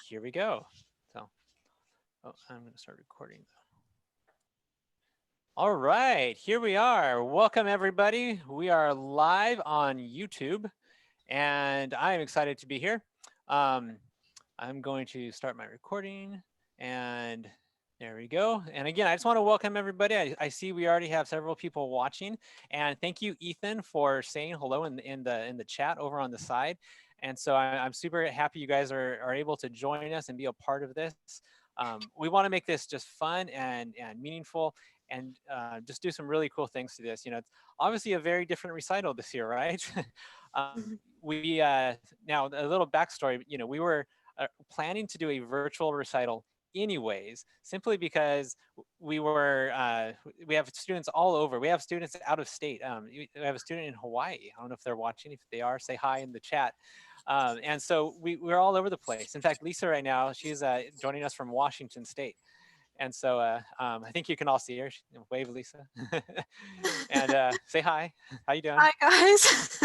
Here we go. So, oh, I'm going to start recording. All right, here we are. Welcome, everybody. We are live on YouTube, and I am excited to be here. Um, I'm going to start my recording, and there we go. And again, I just want to welcome everybody. I see we already have several people watching, and thank you, Ethan, for saying hello in the chat over on the side. And so I'm super happy you guys are able to join us and be a part of this. We want to make this just fun and meaningful, and just do some really cool things to this. It's obviously a very different recital this year, right? We now a little backstory. We were planning to do a virtual recital anyways, simply because we have students all over. We have students out of state. We have a student in Hawaii. I don't know if they're watching. If they are, say hi in the chat. And so we're all over the place. In fact, Lisa right now, she's joining us from Washington State. And so I think you can all see her. Wave, Lisa, and say hi. How you doing? Hi guys.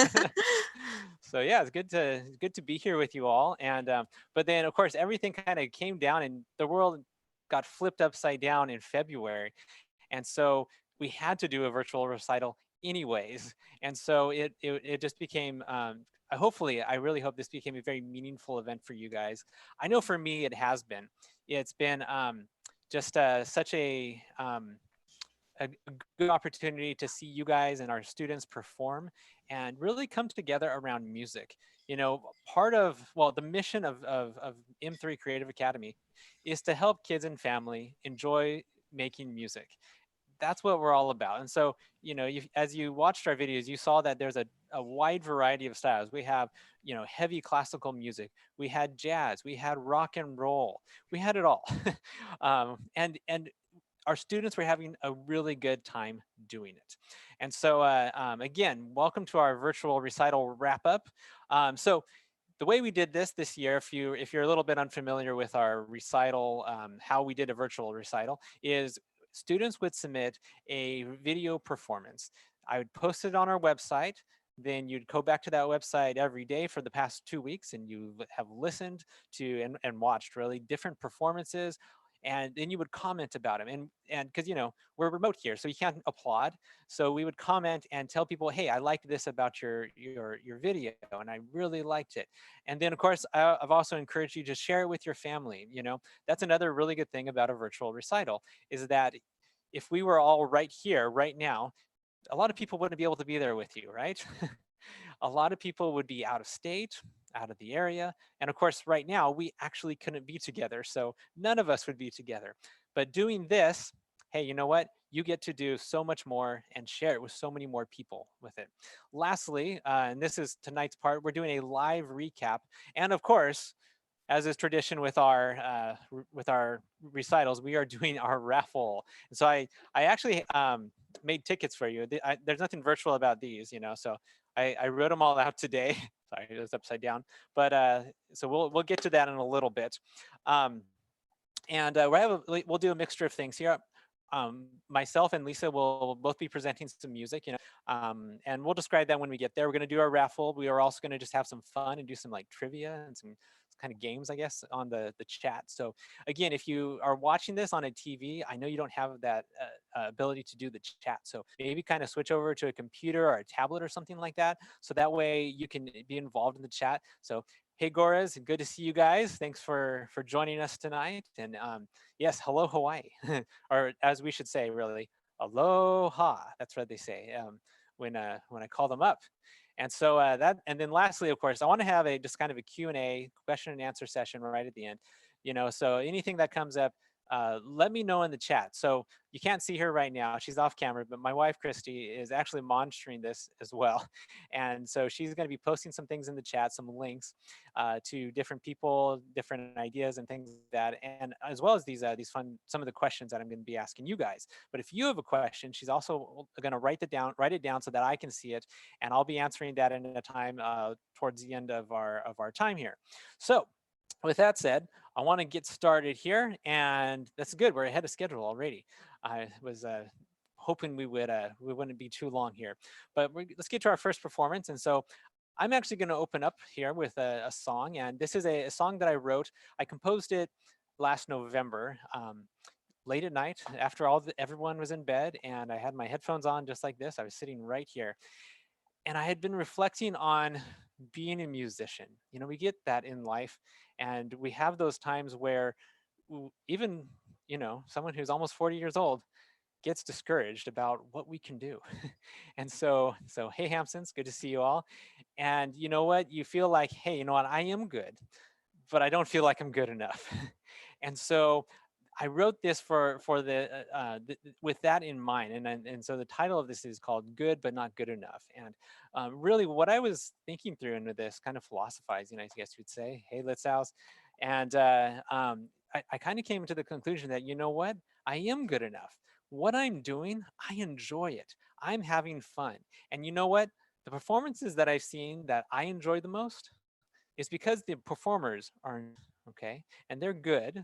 So yeah, it's good to be here with you all. And but then of course everything kind of came down, and the world got flipped upside down in February, and so we had to do a virtual recital anyways. And so it just became. Hopefully, I really hope this became a very meaningful event for you guys. I know for me it has been. It's been just such a good opportunity to see you guys and our students perform and really come together around music. Part of, well, the mission of M3 Creative Academy is to help kids and family enjoy making music. That's what we're all about. And so, as you watched our videos, you saw that there's a wide variety of styles. We have, heavy classical music. We had jazz. We had rock and roll. We had it all. And our students were having a really good time doing it. And so, again, welcome to our virtual recital wrap up. So the way we did this year, if you're a little bit unfamiliar with our recital, how we did a virtual recital, is students would submit a video performance. I would post it on our website. Then you'd go back to that website every day for the past 2 weeks, and you have listened to and watched really different performances, and then you would comment about them. And because we're remote here, so you can't applaud, so we would comment and tell people, hey, I liked this about your video, and I really liked it. And then of course, I've also encouraged you to share it with your family. That's another really good thing about a virtual recital, is that if we were all right here right now, a lot of people wouldn't be able to be there with you, right? A lot of people would be out of state, out of the area. And of course, right now, we actually couldn't be together. So none of us would be together. But doing this, hey, you know what? You get to do so much more and share it with so many more people with it. Lastly, and this is tonight's part, we're doing a live recap. And of course, as is tradition with our recitals, we are doing our raffle. And so I actually made tickets for you. There's nothing virtual about these, so I wrote them all out today. Sorry, it was upside down. But so we'll get to that in a little bit. Um, and we'll do a mixture of things here. Myself and Lisa will both be presenting some music, and we'll describe that when we get there. We're going to do our raffle. We are also going to just have some fun and do some like trivia and some kind of games, I guess, on the chat. So again, if you are watching this on a TV, I know you don't have that ability to do the chat. So maybe kind of switch over to a computer or a tablet or something like that. So that way you can be involved in the chat. So hey, Goras, good to see you guys. Thanks for joining us tonight. And yes, hello, Hawaii, or as we should say, really, aloha. That's what they say when I call them up. And so and then lastly, of course, I want to have a just kind of a Q&A, question and answer session right at the end. So anything that comes up, let me know in the chat. So you can't see her right now; she's off camera. But my wife, Christy, is actually monitoring this as well, and so she's going to be posting some things in the chat, some links to different people, different ideas, and things like that, and as well as these fun some of the questions that I'm going to be asking you guys. But if you have a question, she's also going to write it down so that I can see it, and I'll be answering that in a time towards the end of our time here. So with that said, I want to get started here, and that's good. We're ahead of schedule already. I was hoping we wouldn't be too long here, but let's get to our first performance. And so I'm actually going to open up here with a song, and this is a song that I wrote. I composed it last November, late at night after everyone was in bed, and I had my headphones on just like this. I was sitting right here, and I had been reflecting on being a musician. You know, we get that in life, and we have those times where even, you know, someone who's almost 40 years old gets discouraged about what we can do. And so hey Hampsons, good to see you all. And you know what? You feel like, hey, you know what? I am good, but I don't feel like I'm good enough. And so I wrote this for with that in mind, and so the title of this is called "Good but Not Good Enough." And really, what I was thinking through into this, kind of philosophizing, I guess you'd say, hey, Litzhaus, and I kind of came to the conclusion that, you know what, I am good enough. What I'm doing, I enjoy it. I'm having fun, and you know what? The performances that I've seen that I enjoy the most is because the performers are okay, and they're good,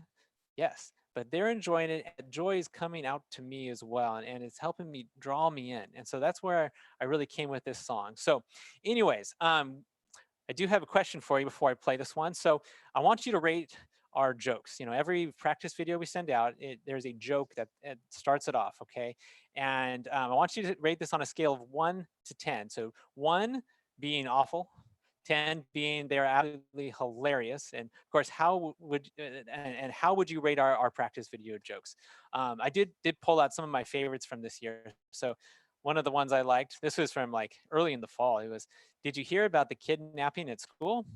yes, but they're enjoying it, and joy is coming out to me as well, and it's helping me draw me in. And so that's where I really came with this song. So anyways, I do have a question for you before I play this one. So I want you to rate our jokes. You know, every practice video we send out, there's a joke that starts it off, okay? And I want you to rate this on a scale of 1 to 10. So 1 being awful, 10 being they're absolutely hilarious. And of course, how would and how would you rate our practice video jokes? I did pull out some of my favorites from this year. So one of the ones I liked, this was from like early in the fall. It was, did you hear about the kidnapping at school?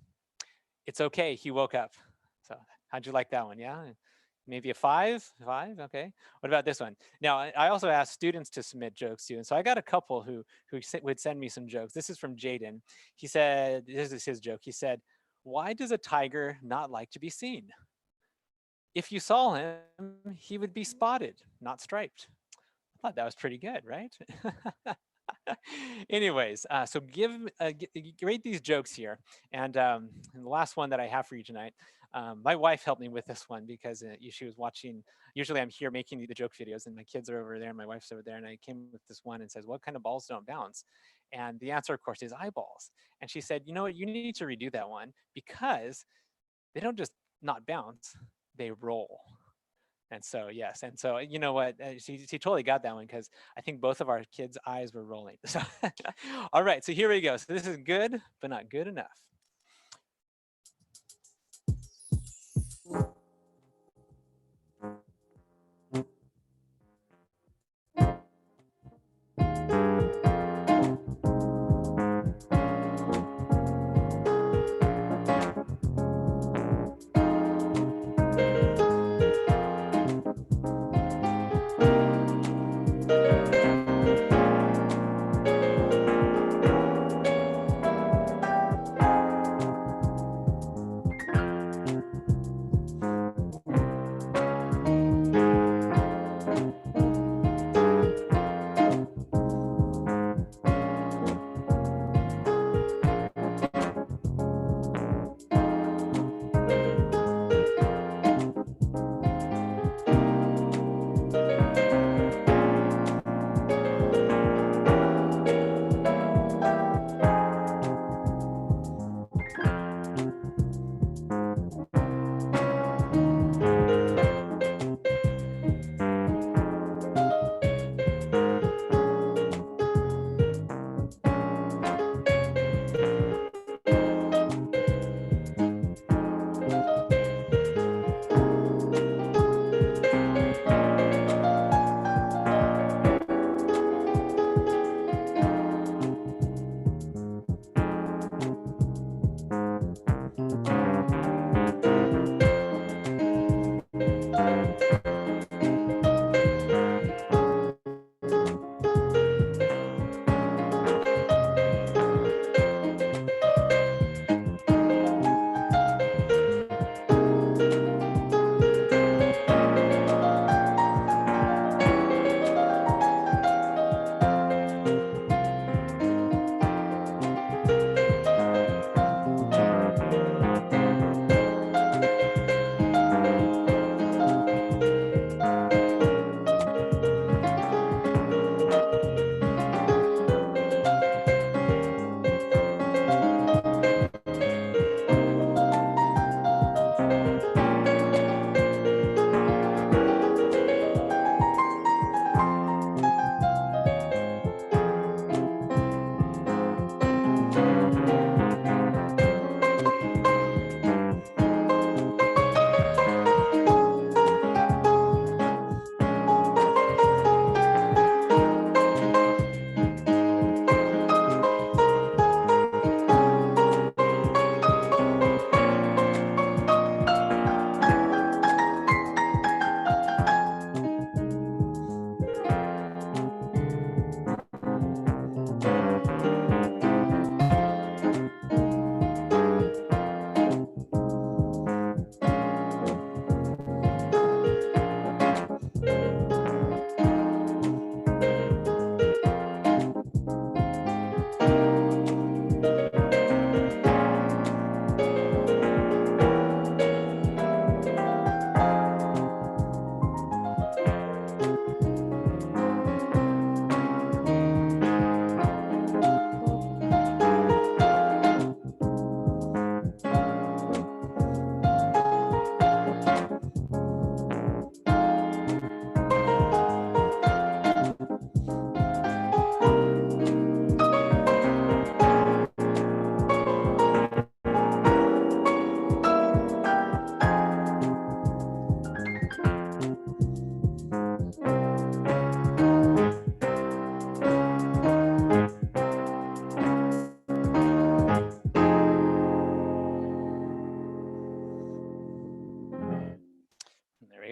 It's okay, he woke up. So how'd you like that one? Yeah, maybe a five. Okay. What about this one? Now I also asked students to submit jokes too, and so I got a couple who would send me some jokes. This is from Jaden. He said, this is his joke. He said, why does a tiger not like to be seen? If you saw him, he would be spotted, not striped. I thought that was pretty good, right? Anyways, so rate these jokes here. And the last one that I have for you tonight, my wife helped me with this one because she was watching. Usually I'm here making the joke videos, and my kids are over there, and my wife's over there. And I came with this one and says, what kind of balls don't bounce? And the answer, of course, is eyeballs. And she said, you know what, you need to redo that one because they don't just not bounce, they roll. And so, yes. And so, you know what? She totally got that one because I think both of our kids' eyes were rolling. So, all right. So here we go. So this is good, but not good enough.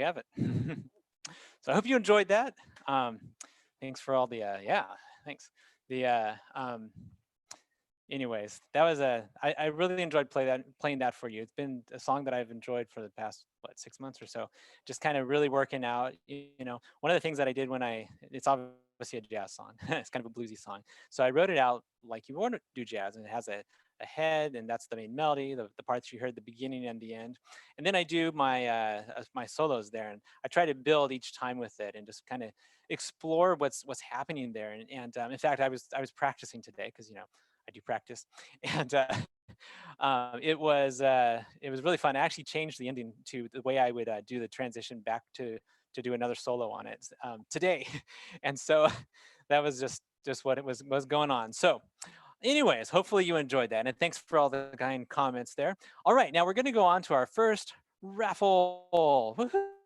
we have it. So I hope you enjoyed that. Um, thanks for all the yeah, thanks. The anyways, that was I really enjoyed playing that for you. It's been a song that I've enjoyed for the past what 6 months or so. Just kind of really working out. You know, one of the things that I did when it's obviously a jazz song. It's kind of a bluesy song. So I wrote it out like you want to do jazz, and it has a head, and that's the main melody, the parts you heard the beginning and the end. And then I do my solos there, and I try to build each time with it, and just kind of explore what's happening there. In fact, I was practicing today because I do practice, and it was really fun. I actually changed the ending to the way I would do the transition back to do another solo on it today, and so that was just what it was going on. So, anyways, hopefully you enjoyed that, and thanks for all the kind comments there. All right, now we're going to go on to our first raffle.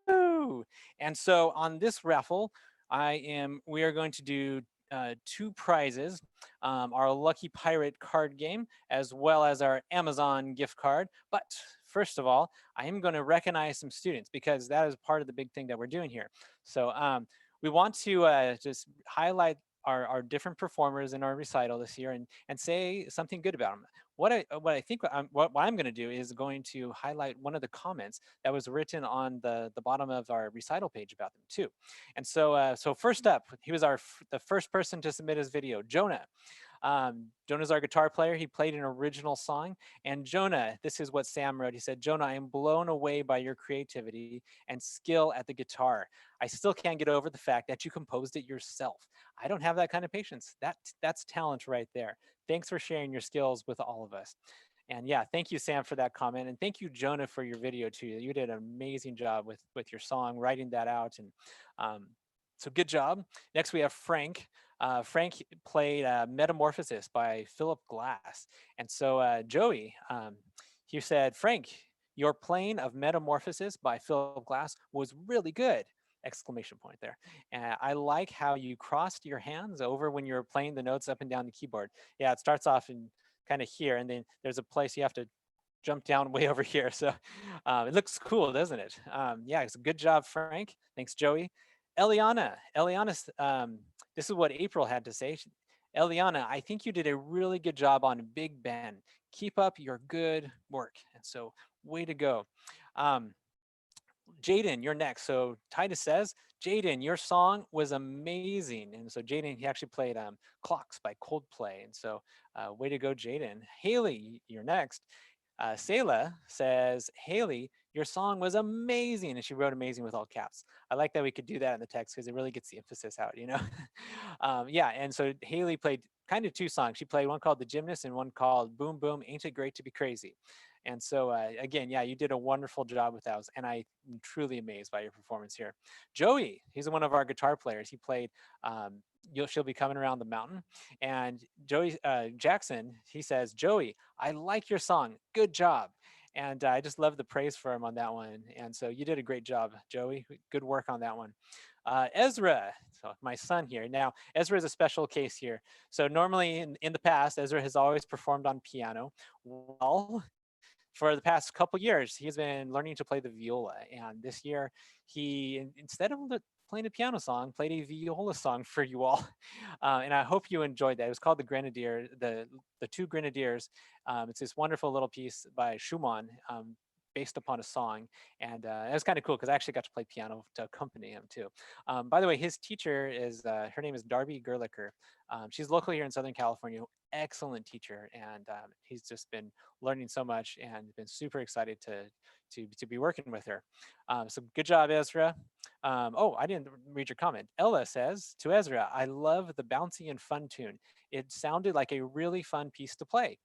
Woohoo! And so on this raffle, we are going to do two prizes, our Lucky Pirate card game, as well as our Amazon gift card. But first of all, I am going to recognize some students because that is part of the big thing that we're doing here. So we want to just highlight our different performers in our recital this year and say something good about them. What I think what I'm going to do is going to highlight one of the comments that was written on the bottom of our recital page about them too. And so first up, he was the first person to submit his video, Jonah. Jonah's our guitar player. He played an original song. And Jonah, this is what Sam wrote. He said, Jonah, I am blown away by your creativity and skill at the guitar. I still can't get over the fact that you composed it yourself. I don't have that kind of patience. That's talent right there. Thanks for sharing your skills with all of us. And yeah, thank you, Sam, for that comment. And thank you, Jonah, for your video too. You did an amazing job with your song, writing that out. And so good job. Next, we have Frank. Frank played Metamorphosis by Philip Glass. And so Joey, he said, Frank, your playing of Metamorphosis by Philip Glass was really good. Exclamation point there. I like how you crossed your hands over when you're playing the notes up and down the keyboard. Yeah, it starts off in kind of here, and then there's a place you have to jump down way over here. So it looks cool, doesn't it? Yeah, it's a good job, Frank. Thanks, Joey. Eliana, this is what April had to say. Eliana, I think you did a really good job on Big Ben. Keep up your good work. And so, way to go. Jaden, you're next. So Titus says, Jaden, your song was amazing. And so Jaden, he actually played Clocks by Coldplay. And so way to go, Jaden. Haley, you're next. Sayla says, Haley, your song was amazing. And she wrote amazing with all caps. I like that we could do that in the text because it really gets the emphasis out, yeah, and so Haley played kind of two songs. She played one called The Gymnast and one called Boom Boom, Ain't It Great to Be Crazy. And so again, yeah, you did a wonderful job with those. And I'm truly amazed by your performance here. Joey, he's one of our guitar players. He played She'll Be Coming Around the Mountain. And Joey Jackson, he says, Joey, I like your song. Good job. And I just love the praise for him on that one. And so you did a great job, Joey. Good work on that one. Ezra, so my son here. Now, Ezra is a special case here. So normally in the past, Ezra has always performed on piano. Well, for the past couple years, he's been learning to play the viola. And this year, he, instead of playing a piano song, played a viola song for you all. And I hope you enjoyed that. It was called The Grenadier, the Two Grenadiers. It's this wonderful little piece by Schumann, based upon a song. And it was kind of cool because I actually got to play piano to accompany him too. By the way, his teacher is, her name is Darby Gerlicher. She's local here in Southern California, excellent teacher. And he's just been learning so much and been super excited to be working with her. So good job, Ezra. Oh, I didn't read your comment. Ella says to Ezra, I love the bouncy and fun tune. It sounded like a really fun piece to play.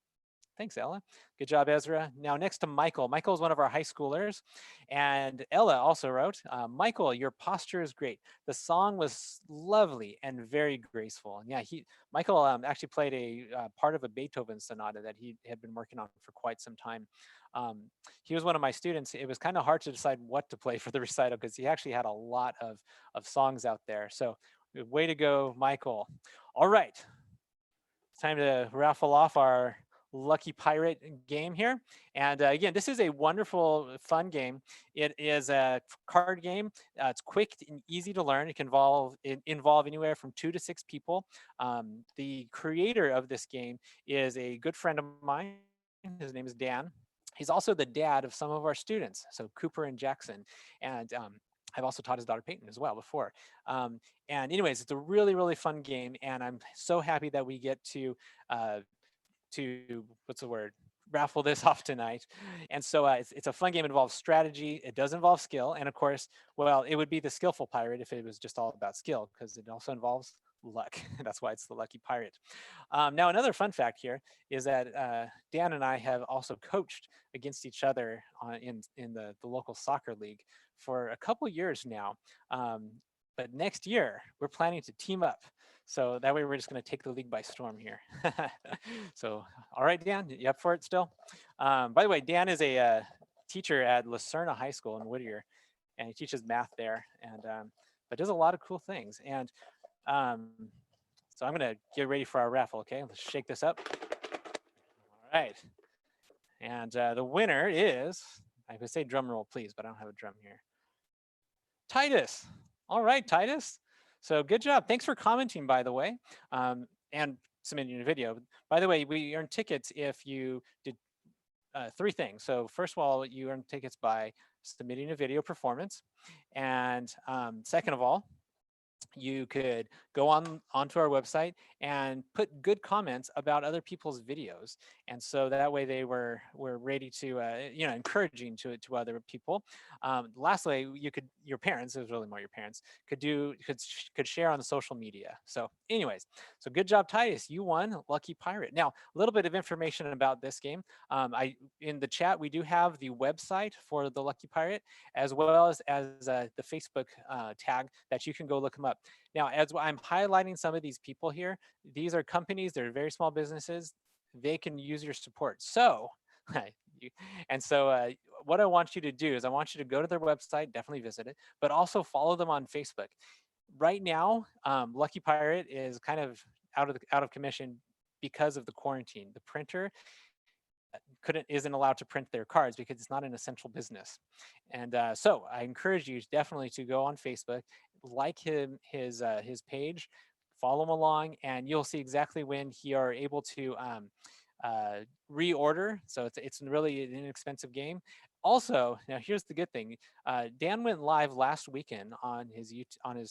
Thanks, Ella. Good job, Ezra. Now, next to Michael. Michael is one of our high schoolers. And Ella also wrote, Michael, your posture is great. The song was lovely and very graceful. And yeah, Michael actually played a part of a Beethoven sonata that he had been working on for quite some time. He was one of my students. It was kind of hard to decide what to play for the recital because he actually had a lot of songs out there. So way to go, Michael. All right. It's time to raffle off our Lucky Pirate game here. And again, this is a wonderful, fun game. It is a card game. It's quick and easy to learn. It can involve anywhere from 2 to 6 people. The creator of this game is a good friend of mine. His name is Dan. He's also the dad of some of our students, so Cooper and Jackson. And I've also taught his daughter Peyton as well before. Um, and anyways, it's a really, really fun game, and I'm so happy that we get uh, to what's the word, raffle this off tonight. And so it's a fun game. It involves strategy. It does involve skill, and of course, well, it would be the skillful pirate if it was just all about skill, because it also involves luck. That's why it's the lucky pirate. Now, another fun fact here is that Dan and I have also coached against each other in the local soccer league for a couple years now. Um, but next year, we're planning to team up. So that way, we're just going to take the league by storm here. So, all right, Dan, you up for it still? By the way, Dan is a teacher at Lucerna High School in Whittier, and he teaches math there, and but does a lot of cool things. And um, so I'm gonna get ready for our raffle. Okay, let's shake this up. All right, and the winner is, I would say drum roll, please, but I don't have a drum here. Titus. All right, Titus. So good job. Thanks for commenting, by the way, and submitting a video. By the way, we earn tickets if you did 3 things. So first of all, you earn tickets by submitting a video performance, and second of all, you could go onto our website and put good comments about other people's videos, and so that way they were ready to encouraging to other people. Lastly, your parents, it was really more your parents, could share on the social media. So anyways, so good job, Titus, you won Lucky Pirate. Now, a little bit of information about this game. I In the chat, we do have the website for the Lucky Pirate, as well as the Facebook tag that you can go look them up. Now, as I'm highlighting some of these people here, these are companies, they're very small businesses. They can use your support. So, what I want you to do is I want you to go to their website, definitely visit it, but also follow them on Facebook. Right now, Lucky Pirate is kind of out of commission because of the quarantine. The printer isn't allowed to print their cards because it's not an essential business. And so I encourage you definitely to go on Facebook, like his page, follow him along, and you'll see exactly when he are able to reorder. So it's really an inexpensive game. Also, now here's the good thing. Dan went live last weekend on his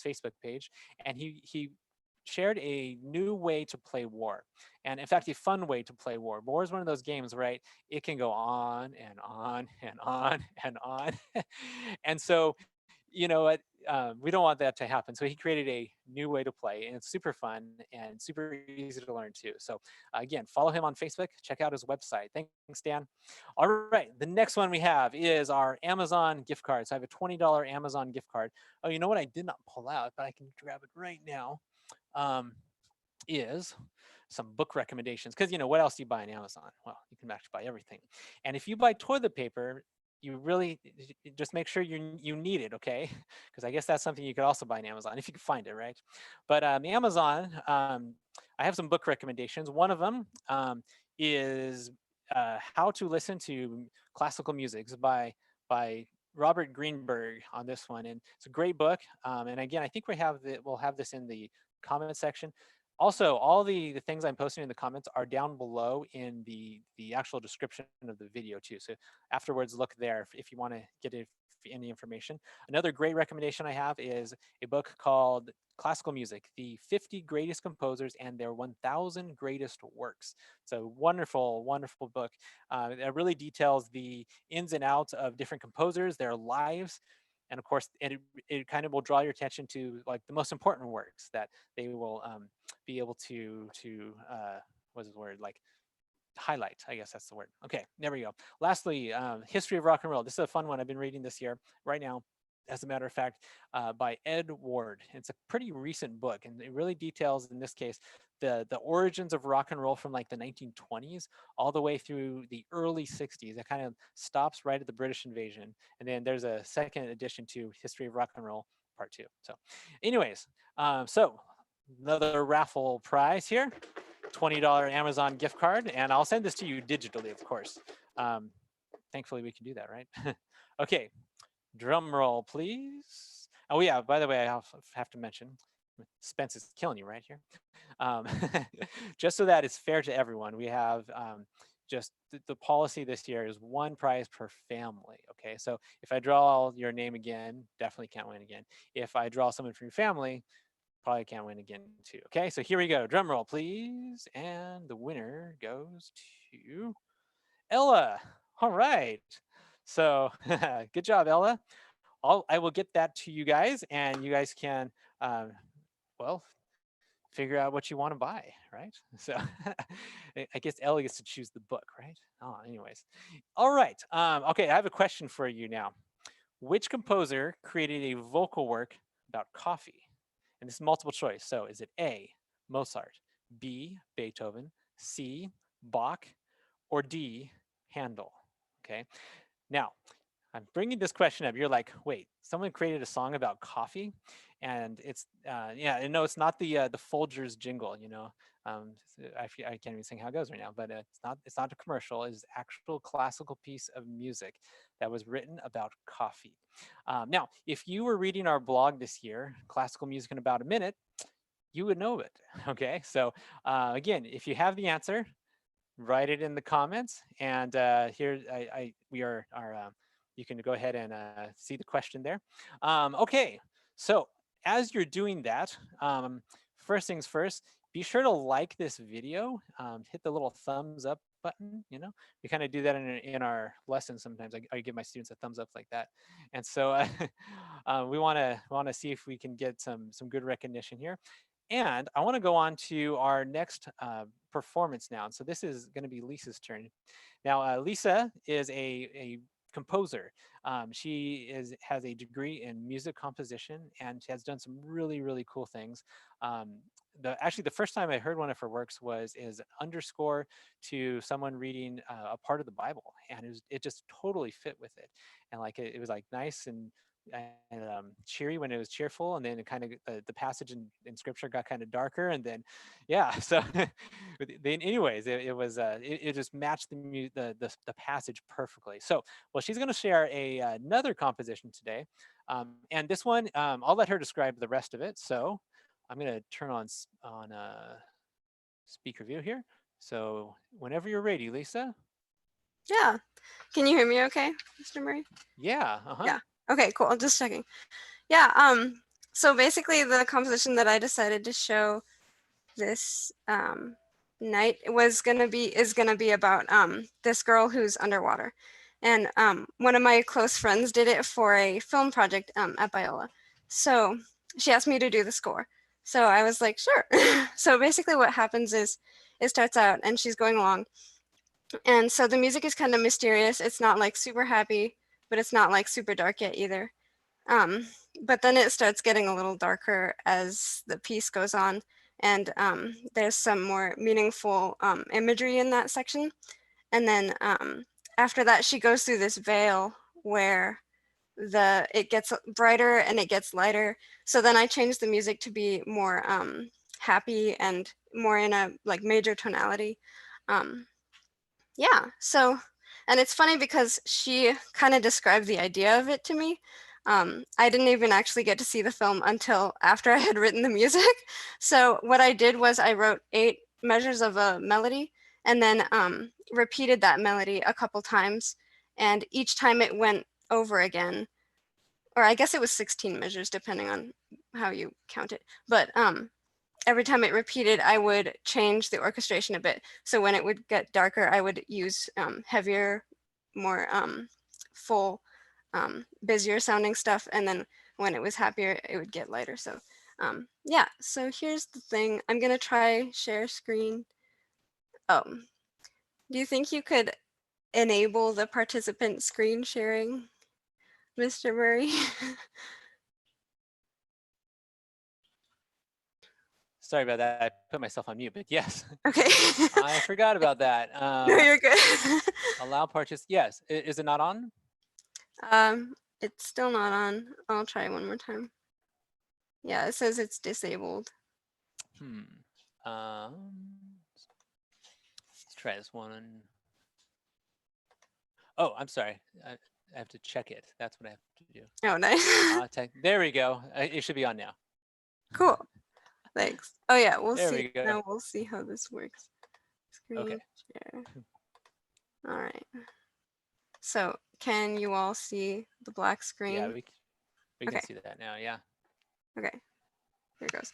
Facebook page, and he shared a new way to play War. And in fact, a fun way to play War. War is one of those games, right? It can go on and on and on and on. And so, you know what? We don't want that to happen. So he created a new way to play, and it's super fun and super easy to learn too. So again, follow him on Facebook. Check out his website. Thanks, Dan. All right, the next one we have is our Amazon gift card. So I have a $20 Amazon gift card. Oh, you know what? I did not pull out, but I can grab it right now. Is some book recommendations, because what else do you buy on Amazon? Well, you can actually buy everything. And if you buy toilet paper, you really just make sure you need it, okay? Because I guess that's something you could also buy on Amazon if you can find it, right? But Amazon, I have some book recommendations. One of them is How to Listen to Classical Music by Robert Greenberg on this one, and it's a great book. And again, I think we'll have this in the comment section. Also, all the things I'm posting in the comments are down below in the actual description of the video too. So afterwards, look there if you want to get any information. Another great recommendation I have is a book called Classical Music: The 50 Greatest Composers and Their 1,000 Greatest Works. It's a wonderful, wonderful book. It really details the ins and outs of different composers, their lives, and of course, it kind of will draw your attention to like the most important works that they will be able what's the word, like highlight, I guess that's the word. Okay, there we go. Lastly, History of Rock and Roll. This is a fun one I've been reading this year right now, as a matter of fact, by Ed Ward. It's a pretty recent book, and it really details, in this case, the origins of rock and roll from like the 1920s all the way through the early 60s. It kind of stops right at the British invasion, and then there's a second edition to History of Rock and Roll Part 2. So anyways, so another raffle prize here. $20 Amazon gift card, and I'll send this to you digitally, of course. Thankfully, we can do that, right? Okay, drum roll, please. Oh yeah, by the way, I have to mention, Spence is killing you right here. Um, just so that it's fair to everyone, we have just the policy this year is one prize per family. Okay, so if I draw your name again, definitely can't win again. If I draw someone from your family, probably can't win again too. Okay, so here we go. Drum roll, please. And the winner goes to Ella. All right. So good job, Ella. I will get that to you guys, and you guys can, well, figure out what you want to buy, right? So I guess Ella gets to choose the book, right? Oh, anyways. All right. Okay, I have a question for you now. Which composer created a vocal work about coffee? And this is multiple choice. So is it A, Mozart, B, Beethoven, C, Bach, or D, Handel? Okay. Now, I'm bringing this question up. You're like, wait, someone created a song about coffee, and it's yeah, and no, it's not the Folgers jingle. I can't even sing how it goes right now, but it's not a commercial. It's actual classical piece of music that was written about coffee. Now, if you were reading our blog this year, Classical Music in About a Minute, you would know it. Okay, so again, if you have the answer, write it in the comments. And here we are. You can go ahead and see the question there. Okay, so as you're doing that, first things first, be sure to like this video. Hit the little thumbs up button. We kind of do that in our lessons sometimes. I give my students a thumbs up like that, and so we want to see if we can get some good recognition here. And I want to go on to our next performance now. And so this is going to be Lisa's turn. Now, Lisa is a composer. Has a degree in music composition, and she has done some really cool things. Actually, the first time I heard one of her works is underscore to someone reading a part of the Bible, and it just totally fit with it, and like it was like nice and cheery when it was cheerful, and then it kind of the passage in scripture got kind of darker, and then yeah, so then anyways, it just matched the passage perfectly. So well, she's going to share another composition today, and this one I'll let her describe the rest of it. So I'm going to turn on speaker view here. So whenever you're ready, Lisa. Yeah. Can you hear me okay, Mr. Murray? Yeah. Yeah. Okay, cool. Just checking. Yeah. So basically the composition that I decided to show this night is gonna be about this girl who's underwater. And one of my close friends did it for a film project at Biola. So she asked me to do the score. So I was like, sure. So basically what happens is it starts out and she's going along. And so the music is kind of mysterious. It's not like super happy, but it's not like super dark yet either. Um, but then it starts getting a little darker as the piece goes on, and there's some more meaningful imagery in that section. And then after that, she goes through this veil where it gets brighter and it gets lighter. So then I changed the music to be more happy and more in a like major tonality. Um, yeah, so, and it's funny because she kind of described the idea of it to me. I didn't even actually get to see the film until after I had written the music. So what I did was I wrote 8 measures of a melody and then repeated that melody a couple times. And each time it went over again, or I guess it was 16 measures depending on how you count it. But every time it repeated, I would change the orchestration a bit. So when it would get darker, I would use heavier, more full, busier sounding stuff. And then when it was happier, it would get lighter. So yeah, so here's the thing. I'm going to try share screen. Oh, do you think you could enable the participant screen sharing, Mr. Murray? Sorry about that. I put myself on mute, but yes. Okay. I forgot about that. No, you're good. Allow participants. Yes. Is it not on? It's still not on. I'll try one more time. Yeah, it says it's disabled. try this one. Oh, I'm sorry. I have to check it. That's what I have to do. Oh, nice. There we go. It should be on now. Cool. Thanks. Oh yeah, we'll There see. we go. Now we'll see how this works. Screen Okay. share. All right. So can you all see the black screen? Yeah, we can see that now. Yeah. Okay. Here it goes.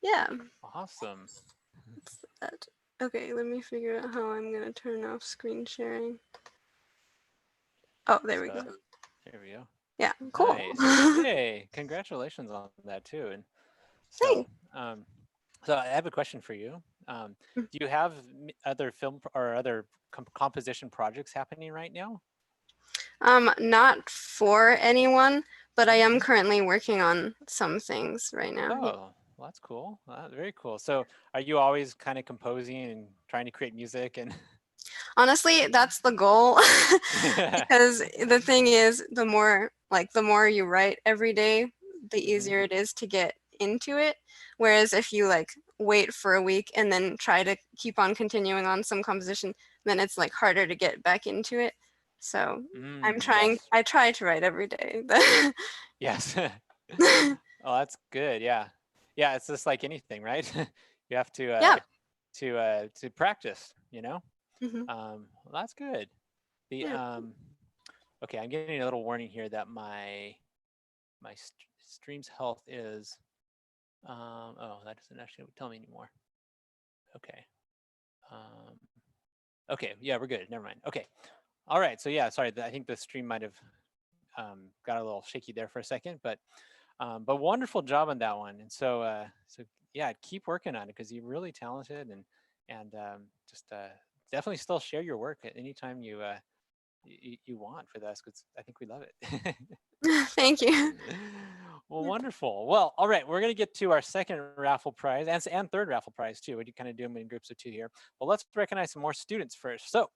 Yeah. Awesome. That. Okay, let me figure out how I'm gonna turn off screen sharing. Oh, there we go. There we go. Yeah, cool. Nice. Yay! Congratulations on that too. And so, so I have a question for you. Do you have other film or other composition projects happening right now? Not for anyone, but I am currently working on some things right now. Oh, well, that's cool. Very cool. So, are you always kind of composing and trying to create music? And honestly, that's the goal. Because the thing is, the more you write every day, the easier it is to get into it. Whereas if you like wait for a week and then try to keep on continuing on some composition, then it's like harder to get back into it. So I'm trying. Yes. I try to write every day. Yes. Oh, that's good. Yeah. Yeah. It's just like anything, right? You have to practice, you know? Well, that's good. The okay, I'm getting a little warning here that my stream's health is oh, that doesn't actually tell me anymore. Okay. Okay, yeah, we're good. Never mind. Okay. All right. So yeah, sorry. I think the stream might have got a little shaky there for a second, but wonderful job on that one. And so yeah, keep working on it because you're really talented, and just definitely still share your work at any time you want with us because I think we love it. Thank you. Well, wonderful. Well, all right, we're going to get to our second raffle prize and third raffle prize too. We kind of do them in groups of two here. But let's recognize some more students first. So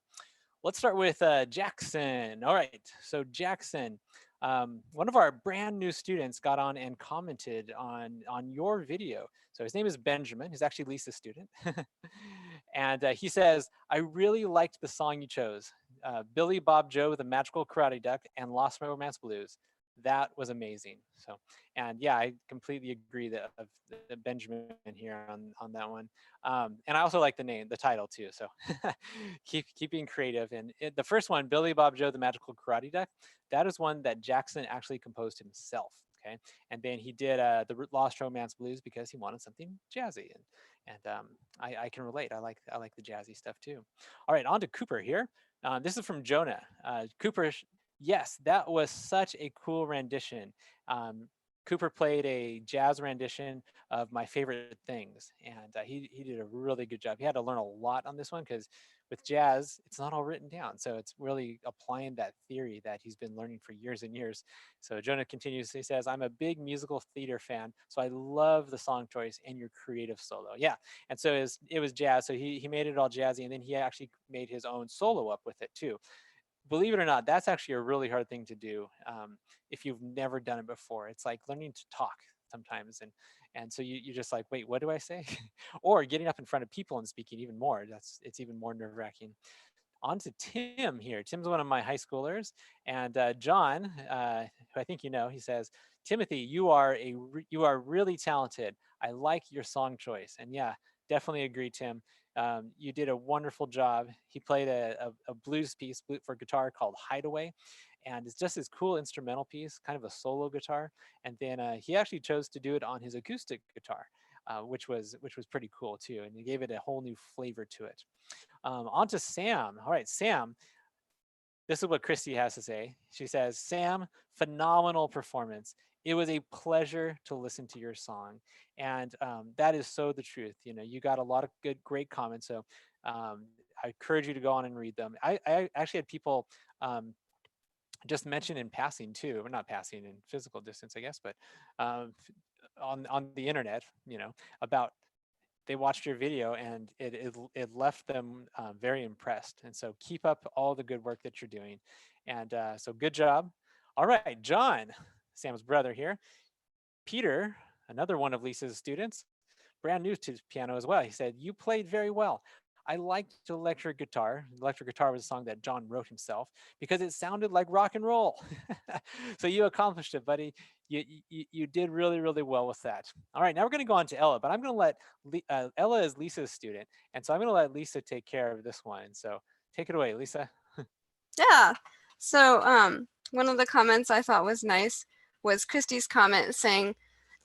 let's start with Jackson. All right, so Jackson, one of our brand new students got on and commented on your video. So his name is Benjamin. He's actually Lisa's student. And he says, I really liked the song you chose, Billy Bob Joe, the Magical Karate Duck, and Lost My Romance Blues. That was amazing. So, and yeah, I completely agree that of the Benjamin here on that one. And I also like the name, the title too. So keep being creative. And the first one, Billy Bob Joe, the Magical Karate Duck, that is one that Jackson actually composed himself. Okay, and then he did the Lost Romance Blues because he wanted something jazzy, and I can relate. I like the jazzy stuff too. All right, on to Cooper here. This is from Jonah. Cooper, yes, that was such a cool rendition. Um, Cooper played a jazz rendition of My Favorite Things, and he did a really good job. He had to learn a lot on this one because with jazz, it's not all written down, so it's really applying that theory that he's been learning for years and years. So Jonah continues. He says, "I'm a big musical theater fan, so I love the song choice and your creative solo." Yeah, and so it was jazz. So he made it all jazzy, and then he actually made his own solo up with it too. Believe it or not, that's actually a really hard thing to do if you've never done it before. It's like learning to talk sometimes, and so you're just like, wait, what do I say? Or getting up in front of people and speaking even more. It's even more nerve wracking. On to Tim here. Tim's one of my high schoolers, and John, who I think you know, he says, Timothy, you are really talented. I like your song choice, and yeah, definitely agree, Tim. You did a wonderful job. He played a blues piece for guitar called Hideaway, and it's just this cool instrumental piece, kind of a solo guitar. And then he actually chose to do it on his acoustic guitar, which was pretty cool too, and he gave it a whole new flavor to it. On to Sam. All right, Sam, this is what Christy has to say. She says, Sam, phenomenal performance. It was a pleasure to listen to your song. And that is so the truth. You know, you got a lot of great comments. So I encourage you to go on and read them. I actually had people just mention in passing too, or not passing in physical distance, I guess, but um, on the internet, about they watched your video and it left them very impressed. And so keep up all the good work that you're doing. And so good job. All right, John, Sam's brother here. Peter, another one of Lisa's students, brand new to piano as well. He said, you played very well. I liked electric guitar. Electric guitar was a song that John wrote himself because it sounded like rock and roll. So you accomplished it, buddy. You did really, really well with that. All right, now we're going to go on to Ella, but I'm going to let Ella is Lisa's student. And so I'm going to let Lisa take care of this one. So take it away, Lisa. Yeah. So one of the comments I thought was nice was Christy's comment saying,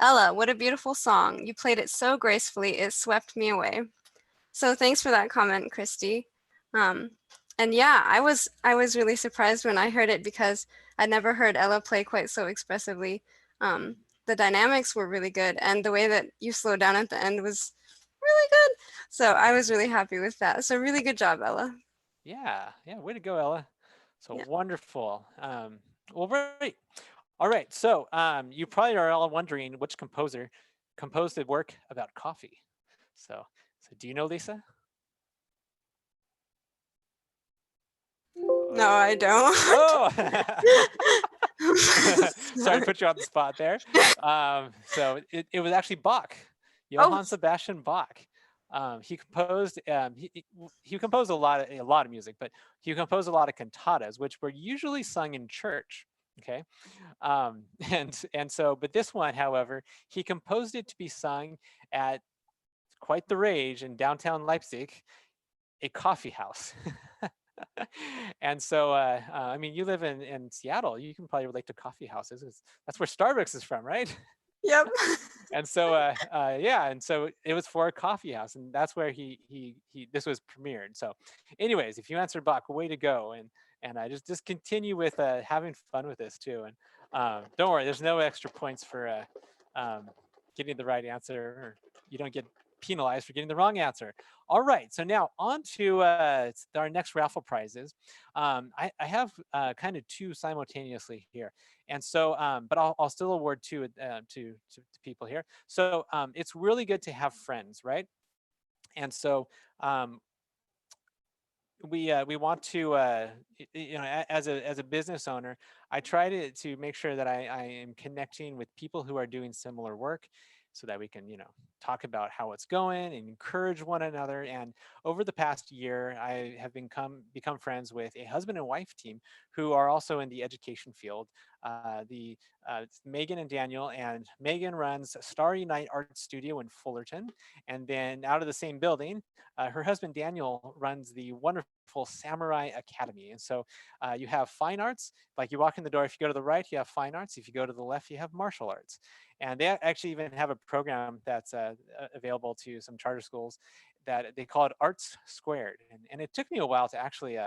Ella, what a beautiful song. You played it so gracefully, it swept me away. So thanks for that comment, Christy. And yeah, I was really surprised when I heard it because I'd never heard Ella play quite so expressively. The dynamics were really good, and the way that you slowed down at the end was really good. So I was really happy with that. So really good job, Ella. Yeah, way to go, Ella. So Yeah. wonderful. Well, great. All right, so you probably are all wondering which composer composed the work about coffee. So do you know, Lisa? No, I don't. Oh, sorry to Sorry. put you on the spot there. So it was actually Bach, Oh, Johann Sebastian Bach. He composed he composed a lot of music, but he composed a lot of cantatas, which were usually sung in church. Okay, and so, but this one, however, he composed it to be sung at quite the rage in downtown Leipzig, a coffee house. And so, I mean, you live in Seattle, you can probably relate to coffee houses. That's where Starbucks is from, right? yep. And so, yeah, and so it was for a coffee house, and that's where he this was premiered. So, anyways, if you answered Bach, way to go, and I just continue with having fun with this too. And don't worry, there's no extra points for getting the right answer, or you don't get penalized for getting the wrong answer. All right, so now on to our next raffle prizes. I have kind of two simultaneously here, and so but I'll still award two to people here. So it's really good to have friends, right? And so um, we want to as a business owner, I try to make sure that I am connecting with people who are doing similar work, so that we can talk about how it's going and encourage one another. And over the past year, I have become friends with a husband and wife team who are also in the education field. The It's Megan and Daniel, and Megan runs Starry Night Art Studio in Fullerton, and then out of the same building, her husband Daniel runs the wonderful Samurai Academy. And so you have fine arts. Like, you walk in the door, if you go to the right, you have fine arts. If you go to the left, you have martial arts. And they actually even have a program that's available to some charter schools that they call it Arts Squared. And it took me a while to actually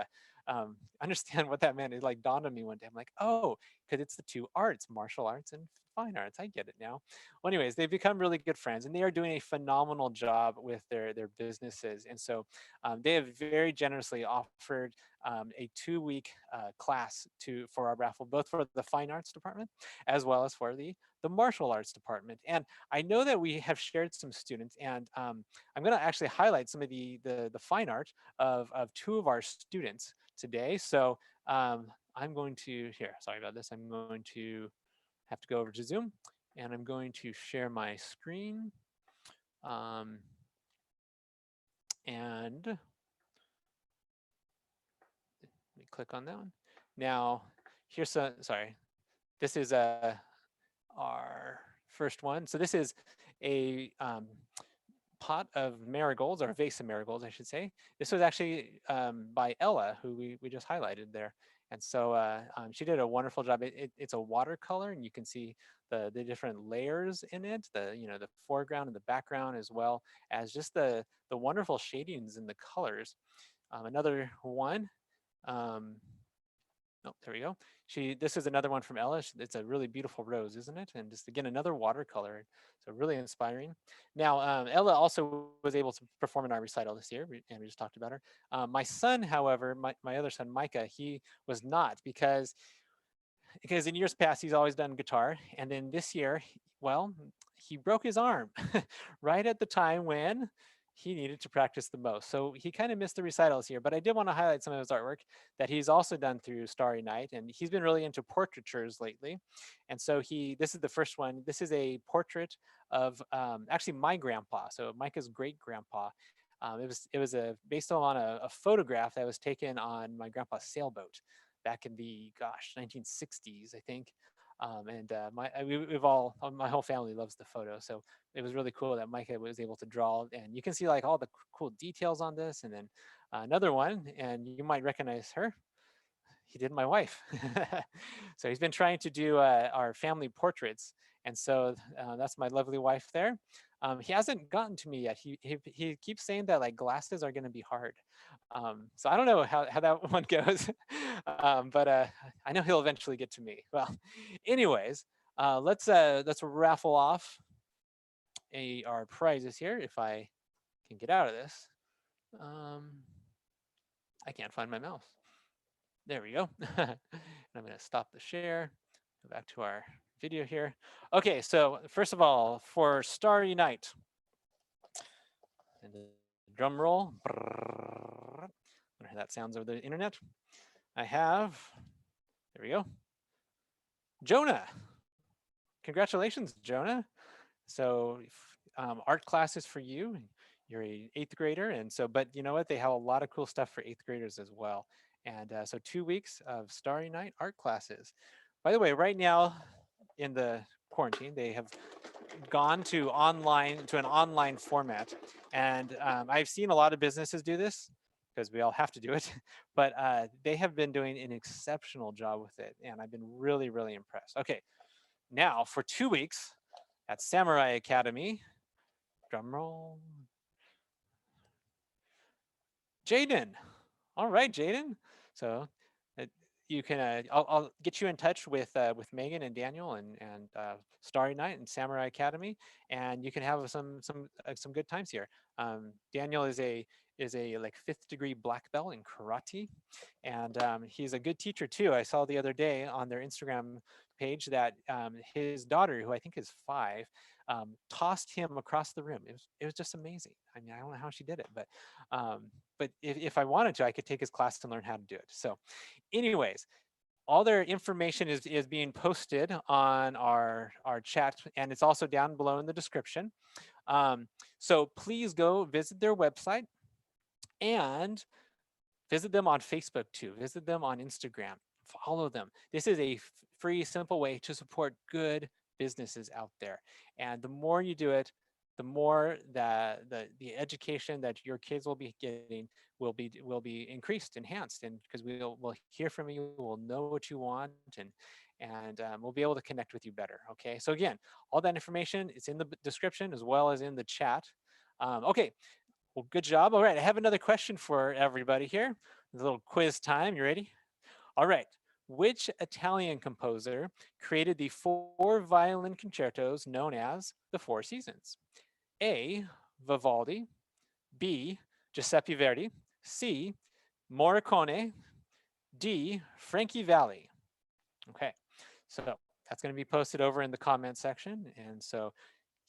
understand what that meant. It like dawned on me one day. I'm like, oh, because it's the two arts, martial arts and fine arts. I get it now. Well, anyways, they've become really good friends, and they are doing a phenomenal job with their businesses. And so they have very generously offered a 2-week class for our raffle, both for the fine arts department as well as for the martial arts department. And I know that we have shared some students, and I'm going to actually highlight some of the fine art of two of our students today. So I'm going to here. Sorry about this. I'm going to have to go over to Zoom, and I'm going to share my screen. Um, and let me click on that one. Now, here's sorry. This is our first one. So this is a pot of marigolds, or a vase of marigolds, I should say. This was actually by Ella, who we just highlighted there. And so she did a wonderful job. It's a watercolor, and you can see the different layers in it, the foreground and the background, as well as just the wonderful shadings in the colors. Another one. Um, Oh, there we go. This is another one from Ella. It's a really beautiful rose, isn't it? And just again, another watercolor. So really inspiring. Now, Ella also was able to perform in our recital this year, and we just talked about her. My son, however, my other son, Micah, he was not, because in years past he's always done guitar, and then this year, well, he broke his arm right at the time when he needed to practice the most. So he kind of missed the recitals here, but I did want to highlight some of his artwork that he's also done through Starry Night, and he's been really into portraitures lately. And so this is the first one. This is a portrait of actually my grandpa, so Micah's great grandpa. It was based on a photograph that was taken on my grandpa's sailboat back in the 1960s, I think. And my whole family loves the photo, so it was really cool that Micah was able to draw, and you can see like all the cool details on this. And then another one, and you might recognize her. He did my wife. So he's been trying to do our family portraits, and so that's my lovely wife there. He hasn't gotten to me yet. He keeps saying that like glasses are going to be hard. So I don't know how that one goes, but I know he'll eventually get to me. Well, anyways, let's raffle off our prizes here. If I can get out of this, um, I can't find my mouse. There we go. And I'm going to stop the share, go back to our video here. Okay, so first of all, for Starry Night, and the drum roll, I wonder how that sounds over the internet. I have, there we go, Jonah. Congratulations, Jonah. So art classes for you. You're a 8th grader, and so, but you know what? They have a lot of cool stuff for 8th graders as well. And so 2 weeks of Starry Night art classes. By the way, right now in the quarantine, they have gone to an online format, and I've seen a lot of businesses do this because we all have to do it, but they have been doing an exceptional job with it, and I've been really, really impressed. Okay, now for 2 weeks at Samurai Academy, drum roll, Jaden. All right, Jaden. So you can I'll get you in touch with Megan and Daniel and Starry Night and Samurai Academy, and you can have some good times here. Daniel is a like fifth degree black belt in karate, and he's a good teacher too. I saw the other day on their Instagram page that his daughter, who I think is 5, tossed him across the room. It was just amazing. I mean, I don't know how she did it, but if I wanted to, I could take his class and learn how to do it. So, anyways, all their information is being posted on our chat, and it's also down below in the description. So please go visit their website and visit them on Facebook too. Visit them on Instagram. Follow them. This is a free, simple way to support good businesses out there. And the more you do it, the more the education that your kids will be getting will be increased, enhanced, and because we'll hear from you, we'll know what you want, and we'll be able to connect with you better. Okay. So again, all that information is in the description as well as in the chat. Okay, well, good job. All right, I have another question for everybody here. A little quiz time. You ready? All right. Which Italian composer created the 4 violin concertos known as the Four Seasons? A. Vivaldi. B. Giuseppe Verdi. C. Morricone. D. Frankie Valli. Okay, so that's going to be posted over in the comment section. And so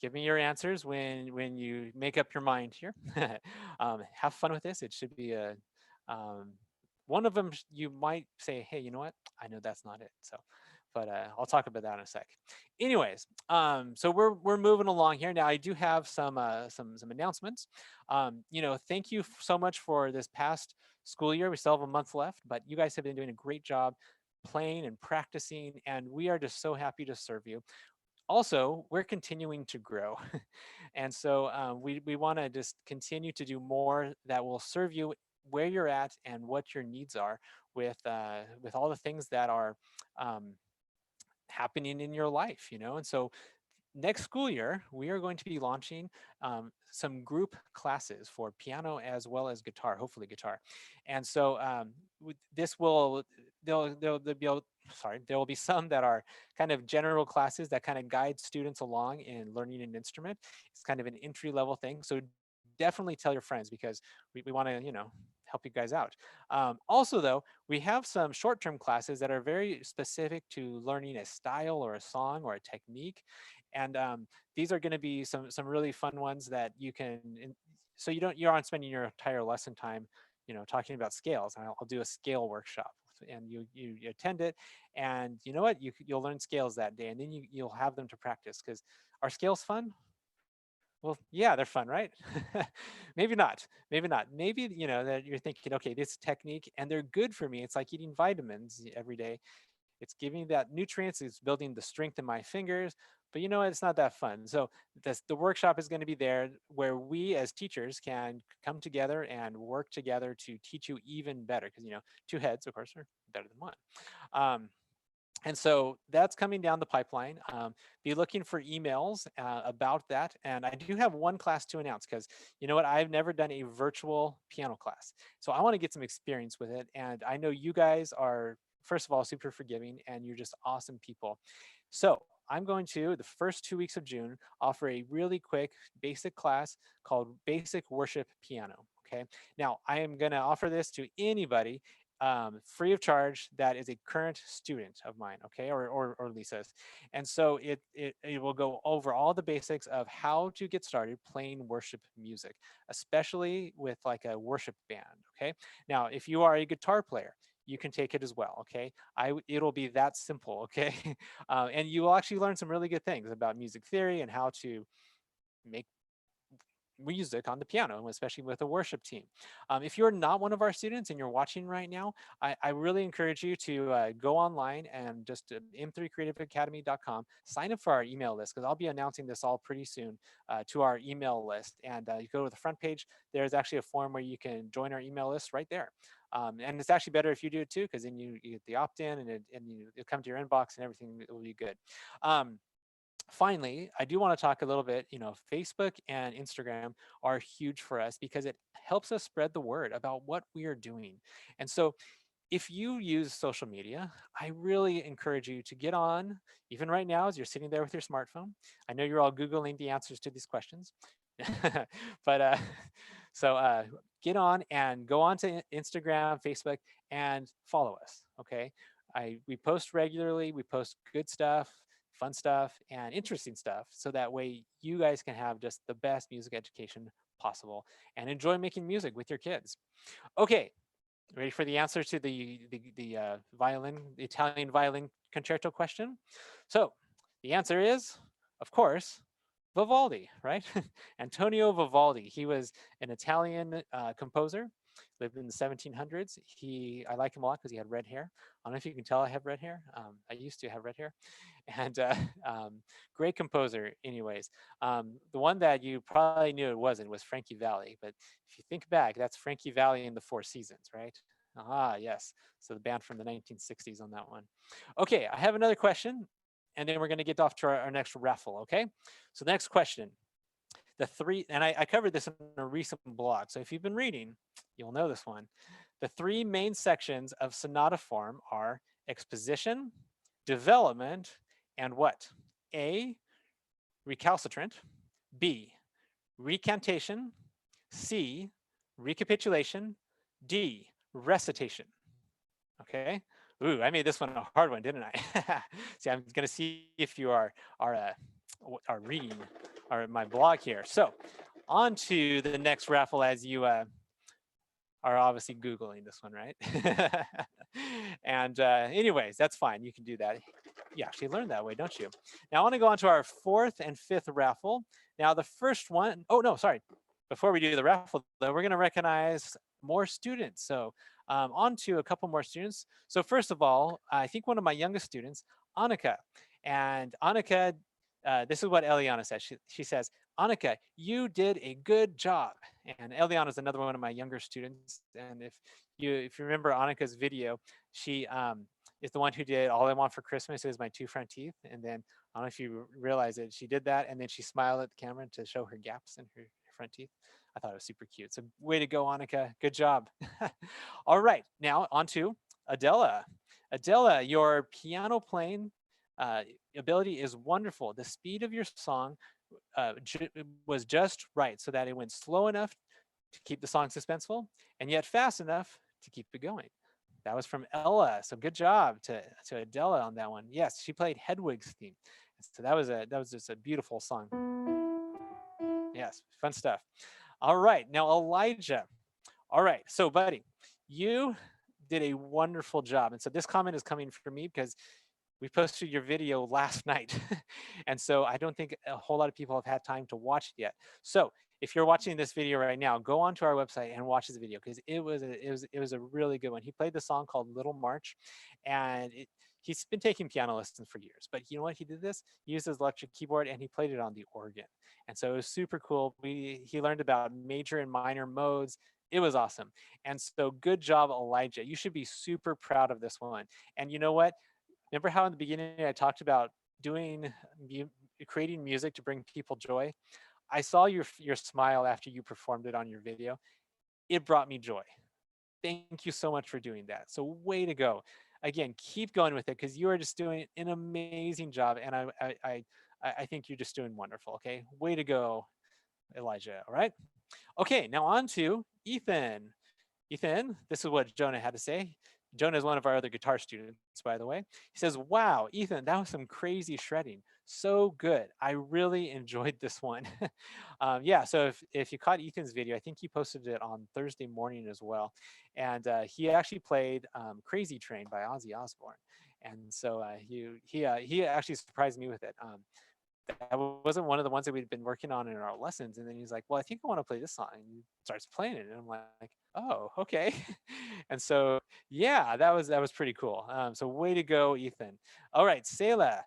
give me your answers when you make up your mind here. Have fun with this. It should be a um, one of them. You might say, "Hey, you know what? I know that's not it." So, but I'll talk about that in a sec. Anyways, so we're moving along here now. I do have some announcements. Thank you so much for this past school year. We still have a month left, but you guys have been doing a great job playing and practicing, and we are just so happy to serve you. Also, we're continuing to grow. And so we want to just continue to do more that will serve you where you're at and what your needs are with all the things that are um, happening in your life, and so next school year, we are going to be launching some group classes for piano as well as guitar, hopefully guitar. And so this will, there'll be, sorry, there will be some that are kind of general classes that kind of guide students along in learning an instrument. It's kind of an entry level thing. So definitely tell your friends because we want to, help you guys out. Also, though, we have some short-term classes that are very specific to learning a style or a song or a technique, and these are going to be some really fun ones that you can. So you aren't spending your entire lesson time, talking about scales. I'll do a scale workshop, and you attend it, and you know what? You'll learn scales that day, and then you'll have them to practice. Because are scales fun? Well, yeah, they're fun, right? Maybe not. Maybe not. Maybe that you're thinking, okay, this technique, and they're good for me. It's like eating vitamins every day. It's giving that nutrients. It's building the strength in my fingers. But you know what? It's not that fun. So the workshop is going to be there where we as teachers can come together and work together to teach you even better. Because 2 heads, of course, are better than one. Um, and so that's coming down the pipeline. Be looking for emails about that. And I do have one class to announce because you know what? I've never done a virtual piano class. So I want to get some experience with it. And I know you guys are, first of all, super forgiving and you're just awesome people. So I'm going to, the first 2 weeks of June, offer a really quick basic class called Basic Worship Piano. Okay. Now I am going to offer this to anybody free of charge that is a current student of mine, okay, or Lisa's. And so it will go over all the basics of how to get started playing worship music, especially with like a worship band, okay. Now, if you are a guitar player, you can take it as well, okay. It'll be that simple, okay. And you will actually learn some really good things about music theory and how to make music on the piano, especially with a worship team. If you're not one of our students and you're watching right now, I really encourage you to go online and just m3creativeacademy.com, sign up for our email list because I'll be announcing this all pretty soon to our email list. And you go to the front page, there's actually a form where you can join our email list right there. And it's actually better if you do it too, because then you get the opt-in and it'll come to your inbox and everything will be good. Finally, I do want to talk a little bit, Facebook and Instagram are huge for us because it helps us spread the word about what we are doing. And so if you use social media, I really encourage you to get on, even right now as you're sitting there with your smartphone. I know you're all Googling the answers to these questions. but so get on and go on to Instagram, Facebook, and follow us. Okay, we post regularly. We post good stuff, fun stuff, and interesting stuff, so that way you guys can have just the best music education possible and enjoy making music with your kids. Okay, ready for the answer to the violin, the Italian violin concerto question? So the answer is, of course, Vivaldi, right? Antonio Vivaldi. He was an Italian composer, lived in the 1700s. I like him a lot because he had red hair. I don't know if you can tell I have red hair. I used to have red hair, and great composer. Anyways, the one that you probably knew it wasn't was Frankie Valli, but if you think back, that's Frankie Valli in the Four Seasons, right? Ah, yes. So the band from the 1960s on that one. Okay, I have another question, and then we're going to get off to our next raffle. Okay. So the next question, the three, and I covered this in a recent blog. So if you've been reading, you'll know this one. The three main sections of sonata form are exposition, development, and what? A, recalcitrant. B, recantation. C, recapitulation. D, recitation. Okay. Ooh, I made this one a hard one, didn't I? See, I'm going to see if you are reading my blog here. So, on to the next raffle as you are obviously Googling this one, right? And anyways, that's fine. You can do that. You actually learn that way, don't you? Now, I want to go on to our fourth and fifth raffle. Now, the first one, oh, no, sorry. Before we do the raffle, though, we're going to recognize more students. So, on to a couple more students. So, first of all, I think one of my youngest students, Annika. And Annika, this is what Eliana says. She says, Annika, you did a good job. And Eliana is another one of my younger students. And if you remember Annika's video, she is the one who did All I Want for Christmas is My Two Front Teeth. And then I don't know if you realize it, she did that, and then she smiled at the camera to show her gaps in her front teeth. I thought it was super cute. So way to go, Annika. Good job. All right, now on to Adela. Adela, your piano playing ability is wonderful. The speed of your song was just right, so that it went slow enough to keep the song suspenseful, and yet fast enough to keep it going. That was from Ella. So good job to Adela on that one. Yes, she played Hedwig's theme. So that was just a beautiful song. Yes, fun stuff. All right, now Elijah. All right, so buddy, you did a wonderful job. And so this comment is coming from me because we posted your video last night. And so I don't think a whole lot of people have had time to watch it yet. So if you're watching this video right now, go onto our website and watch this video because it was a really good one. He played the song called Little March, and he's been taking piano lessons for years. But you know what? He did this. He used his electric keyboard and he played it on the organ. And so it was super cool. He learned about major and minor modes. It was awesome. And so good job, Elijah. You should be super proud of this one. And you know what? Remember how in the beginning I talked about creating music to bring people joy? I saw your smile after you performed it on your video. It brought me joy. Thank you so much for doing that. So way to go. Again, keep going with it because you are just doing an amazing job, and I think you're just doing wonderful. Okay, way to go, Elijah. All right. Okay, now on to Ethan. Ethan, this is what Jonah had to say. Jonah is one of our other guitar students, by the way. He says, wow, Ethan, that was some crazy shredding. So good. I really enjoyed this one. Yeah, so if you caught Ethan's video, I think he posted it on Thursday morning as well. And he actually played Crazy Train by Ozzy Osbourne. And so he actually surprised me with it. That wasn't one of the ones that we'd been working on in our lessons. And then he's like, well, I think I want to play this song. And he starts playing it. And I'm like, oh, okay. And so, yeah, that was pretty cool. So way to go, Ethan. All right, Selah.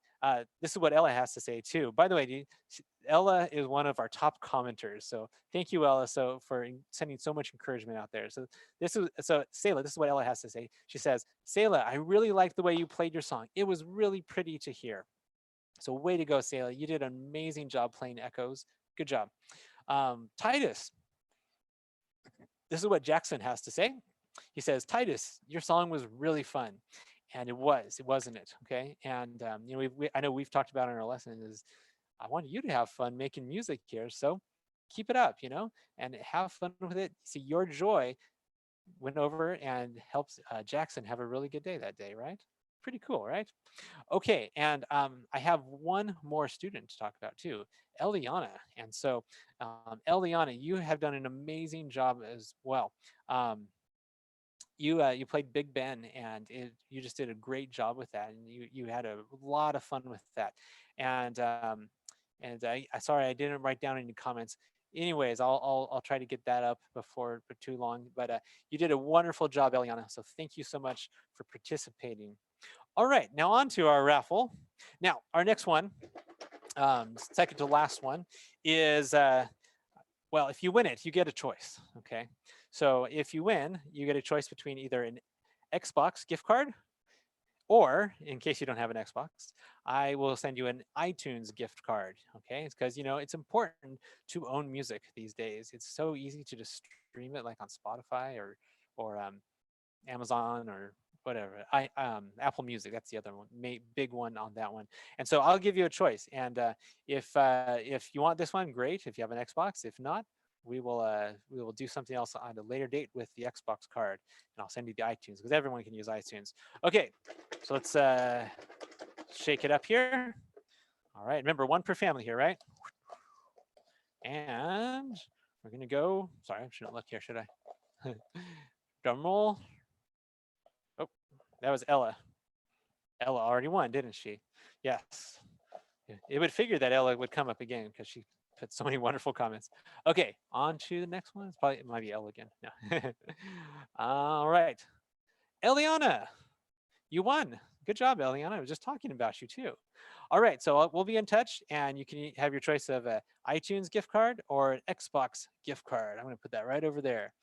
This is what Ella has to say too. By the way, Ella is one of our top commenters. So thank you, Ella, for sending so much encouragement out there. So Selah, this is what Ella has to say. She says, Selah, I really liked the way you played your song. It was really pretty to hear. So way to go, Selah. You did an amazing job playing echoes. Good job. Titus, this is what Jackson has to say. He says, Titus, your song was really fun. And it was, wasn't it? Okay. And, I know we've talked about in our lesson is I want you to have fun making music here. So keep it up, and have fun with it. See, your joy went over and helps Jackson have a really good day that day, right? Pretty cool, right? Okay, and I have one more student to talk about too, Eliana. And so, Eliana, you have done an amazing job as well. Um, you played Big Ben, and you just did a great job with that, and you had a lot of fun with that. And I sorry I didn't write down any comments. Anyways, I'll try to get that up before for too long. But you did a wonderful job, Eliana. So thank you so much for participating. All right, now on to our raffle. Now our next one, second to last one, is well, if you win it, you get a choice. Okay, so if you win, you get a choice between either an Xbox gift card, or in case you don't have an Xbox, I will send you an iTunes gift card. Okay, it's because it's important to own music these days. It's so easy to just stream it like on Spotify or Amazon or whatever. Apple Music, that's the other one, big one on that one. And so I'll give you a choice. And if you want this one, great. If you have an Xbox, if not, we will do something else on a later date with the Xbox card, and I'll send you the iTunes because everyone can use iTunes. Okay, so let's shake it up here. All right, remember one per family here, right? And we're gonna go. Sorry, I shouldn't look here, should I? Drum roll. Oh, that was Ella. Ella already won, didn't she? Yes. It would figure that Ella would come up again because she put so many wonderful comments. Okay, on to the next one. It might be Ella again. No. All right. Eliana, you won. Good job, Eliana. I was just talking about you too. All right, so we'll be in touch, and you can have your choice of an iTunes gift card or an Xbox gift card. I'm going to put that right over there.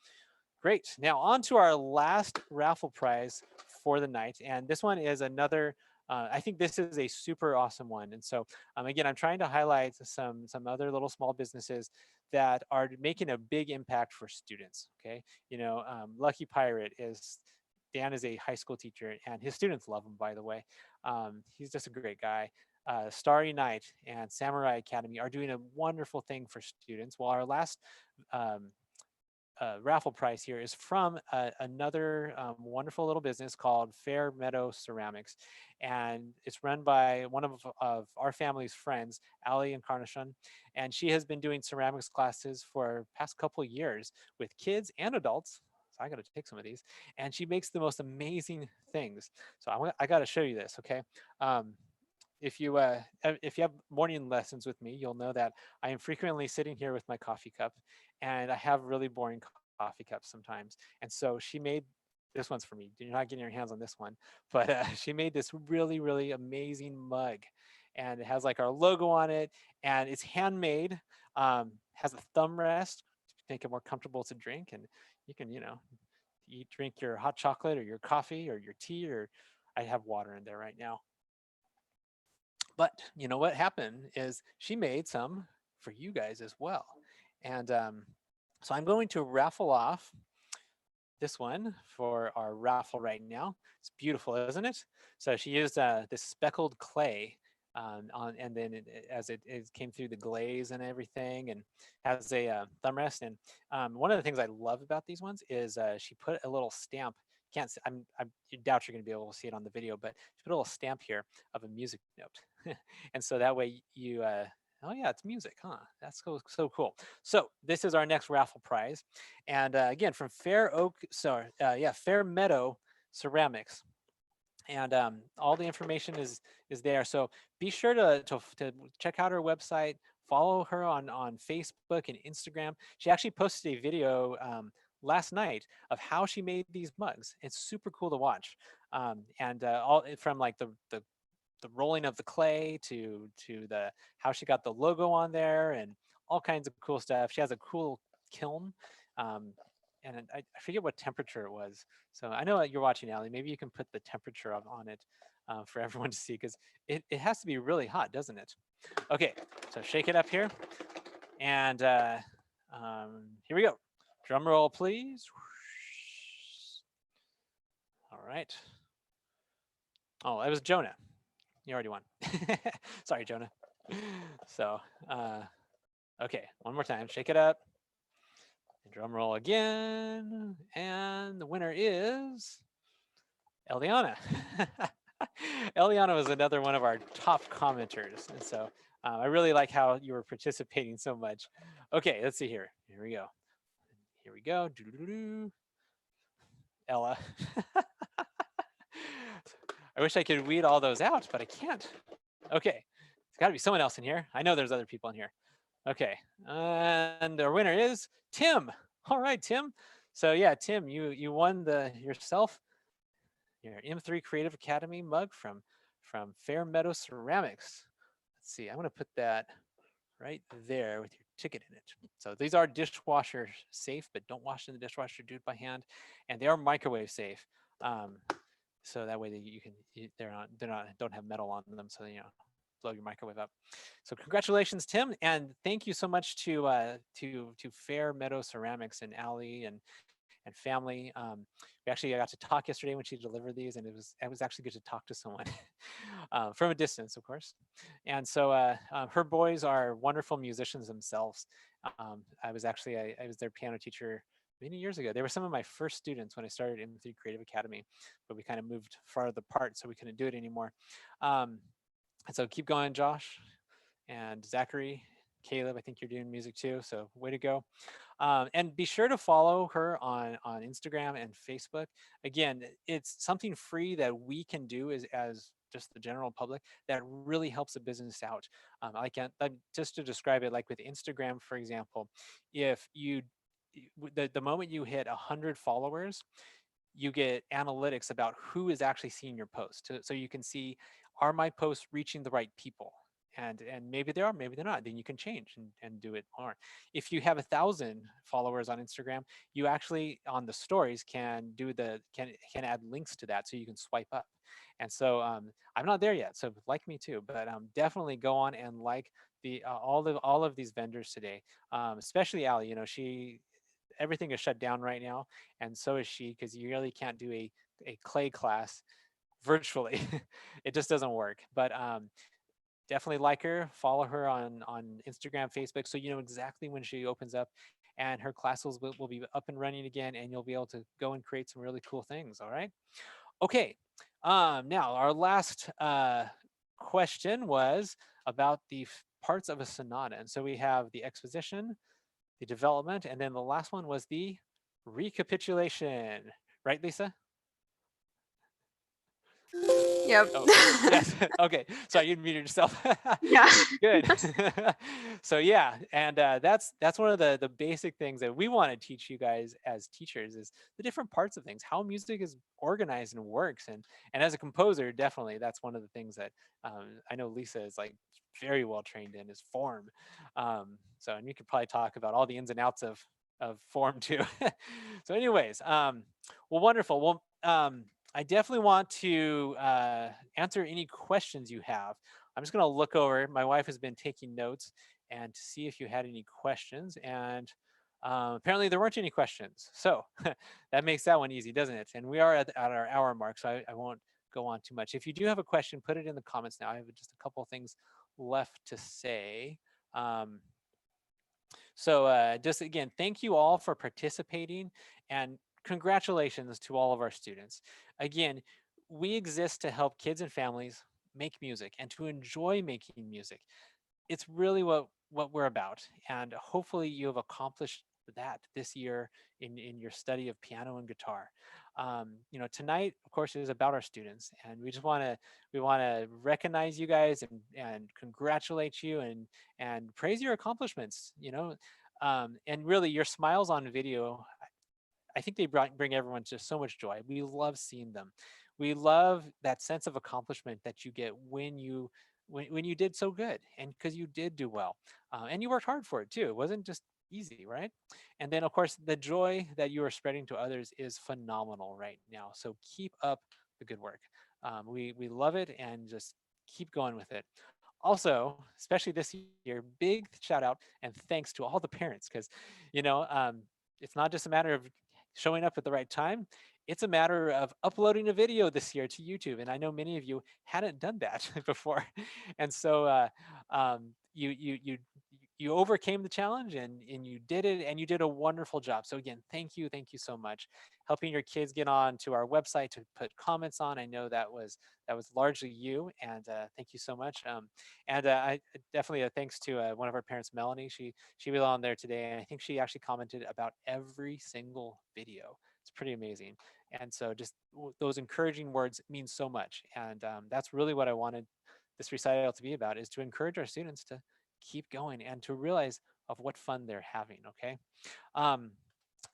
Great. Now on to our last raffle prize for the night. And this one is another, I think this is a super awesome one. And so again, I'm trying to highlight some other little small businesses that are making a big impact for students. Okay. Lucky Pirate is, Dan is a high school teacher and his students love him, by the way. He's just a great guy. Starry Night and Samurai Academy are doing a wonderful thing for students. While our last um, raffle prize here is from another wonderful little business called Fairmeadow Ceramics. And it's run by one of our family's friends, Ali Incarnation. And she has been doing ceramics classes for past couple years with kids and adults. So I got to take some of these. And she makes the most amazing things. So I got to show you this, okay? If you have morning lessons with me, you'll know that I am frequently sitting here with my coffee cup, and I have really boring coffee cups sometimes. And so she made this one's for me. You're not getting your hands on this one, but she made this really really amazing mug, and it has like our logo on it, and it's handmade. Has a thumb rest to make it more comfortable to drink, and you can drink your hot chocolate or your coffee or your tea, or I have water in there right now. But what happened is she made some for you guys as well. And so I'm going to raffle off this one for our raffle right now. It's beautiful, isn't it? So she used this speckled clay and then as it came through the glaze and everything, and has a thumb rest. And one of the things I love about these ones is she put a little stamp. Can't see, I doubt you're going to be able to see it on the video, but she put a little stamp here of a music note, and so that way you. Oh yeah, it's music, huh? That's so cool. So this is our next raffle prize, and again from Fairmeadow Ceramics, and all the information is there. So be sure to check out her website, follow her on Facebook and Instagram. She actually posted a video last night of how she made these mugs. It's super cool to watch, and all from like the rolling of the clay to the how she got the logo on there and all kinds of cool stuff. She has a cool kiln, um, and I forget what temperature it was. So I know you're watching, Ali. Maybe you can put the temperature on it for everyone to see, because it has to be really hot, doesn't it? Okay, so shake it up here, and here we go. Drum roll, please. All right. Oh, it was Jonah. You already won. Sorry, Jonah. So, uh, okay, one more time. Shake it up. Drum roll again. And the winner is Eliana. Eliana was another one of our top commenters. And so I really like how you were participating so much. Okay, let's see here. Here we go. Here we go. Doo-doo-doo-doo. Ella. I wish I could weed all those out, but I can't. Okay, there's got to be someone else in here. I know there's other people in here. Okay, and our winner is Tim. All right, Tim. So yeah, Tim, you won yourself your M3 Creative Academy mug from Fairmeadow Ceramics. Let's see, I'm gonna put that right there with your ticket in it. So these are dishwasher safe, but don't wash in the dishwasher, do it by hand, and they are microwave safe. So that way that they're not don't have metal on them, so blow your microwave up. So congratulations, Tim, and thank you so much to Fairmeadow Ceramics and Allie and family. We actually got to talk yesterday when she delivered these, and it was actually good to talk to someone from a distance, of course. And so her boys are wonderful musicians themselves. I was their piano teacher many years ago. They were some of my first students when I started M3 Creative Academy, but we kind of moved farther apart, so we couldn't do it anymore. And so keep going, Josh and Zachary, Caleb. I think you're doing music too, so way to go. And be sure to follow her on Instagram and Facebook. Again, it's something free that we can do as just the general public that really helps a business out. I can't just to describe it, like with Instagram, for example, if the moment you hit 100 followers, you get analytics about who is actually seeing your post. So you can see, are my posts reaching the right people? And maybe they are, maybe they're not. Then you can change and do it more. If you have 1,000 followers on Instagram, you actually on the stories can add links to that, so you can swipe up. And so I'm not there yet, so like me too. But definitely go on and like all of these vendors today, especially Allie. She everything is shut down right now, and so is she, because you really can't do a clay class virtually. It just doesn't work. But definitely like her, follow her on Instagram, Facebook, so you know exactly when she opens up, and her classes will be up and running again, and you'll be able to go and create some really cool things. All right. Okay. Now our last question was about the parts of a sonata, and so we have the exposition, the development, and then the last one was the recapitulation. Right, Lisa? Yep. Oh, yes. Okay. Sorry, you muted yourself. Yeah. Good. So yeah, and that's one of the basic things that we want to teach you guys as teachers is the different parts of things, how music is organized and works, and as a composer, definitely that's one of the things that I know Lisa is like very well trained in is form. So and you could probably talk about all the ins and outs of form too. So, anyways, well, wonderful. Well, I definitely want to answer any questions you have. I'm just going to look over. My wife has been taking notes and to see if you had any questions. And apparently there weren't any questions. So that makes that one easy, doesn't it? And we are at our hour mark, so I won't go on too much. If you do have a question, put it in the comments now. I have just a couple of things left to say. So just again, thank you all for participating, and congratulations to all of our students. Again, we exist to help kids and families make music and to enjoy making music. It's really what we're about, and hopefully you have accomplished that this year in your study of piano and guitar. Tonight, of course, is about our students, and we want to recognize you guys and congratulate you and praise your accomplishments. And really your smiles on video, I think they bring everyone just so much joy. We love seeing them. We love that sense of accomplishment that you get when you did so good, and because you did do well, and you worked hard for it too. It wasn't just easy, right? And then of course the joy that you are spreading to others is phenomenal right now. So keep up the good work. We love it, and just keep going with it. Also, especially this year, big shout out and thanks to all the parents, because you know um, it's not just a matter of showing up at the right time. It's a matter of uploading a video this year to YouTube, and I know many of you hadn't done that before, and so you overcame the challenge and you did it, and you did a wonderful job. So again, thank you so much, helping your kids get on to our website to put comments on. I know that was largely you, and thank you so much. And I definitely thanks to one of our parents, Melanie. She was on there today, and I think she actually commented about every single video. It's pretty amazing. And so just those encouraging words mean so much. And that's really what I wanted this recital to be about, is to encourage our students to keep going and to realize of what fun they're having. Okay. Um,